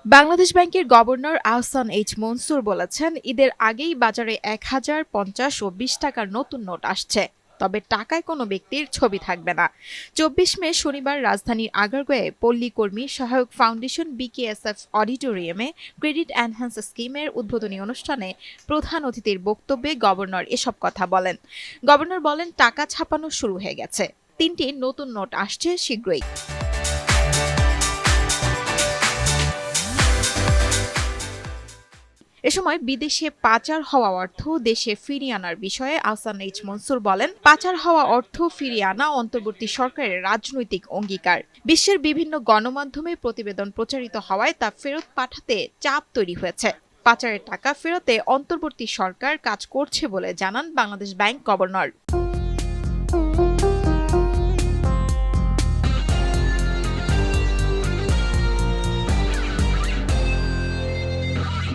বাংলাদেশ ব্যাংকের governor Ahsan H Mansur বলেছেন, ঈদের আগেই বাজারে ১,০০০, ৫০ ও ২০ টাকার নতুন নোট আসছে। তবে টাকায় কোনো ব্যক্তির ছবি থাকবে না। ২৪ মে শনিবার রাজধানীর আগারগাঁওয়ে পল্লী কর্মী সহায়ক ফাউন্ডেশন বিকেএসএফ অডিটোরিয়ামে ক্রেডিট এনহ্যান্স স্কিমের উদ্বোধনী অনুষ্ঠানে প্রধান অতিথির বক্তব্যে গভর্নর এসব কথা বলেন। গভর্নর বলেন, টাকা ছাপানো শুরু হয়ে গেছে। ৩টি নতুন নোট আসছে শীঘ্রই। এ সময় বিদেশে পাচার হওয়া অর্থ দেশে ফিরিয়ে আনার বিষয়ে আহসান এইচ মনসুর বলেন, পাচার হওয়া অর্থ ফিরিয়ে আনা অন্তর্বর্তী সরকারের রাজনৈতিক অঙ্গীকার। বিশ্বের বিভিন্ন গণমাধ্যমে প্রতিবেদন প্রচারিত হওয়ায় তা ফেরত পাঠাতে চাপ তৈরি হয়েছে। পাচারের টাকা ফেরতে অন্তর্বর্তী সরকার কাজ করছে বলে জানান বাংলাদেশ ব্যাংক গভর্নর।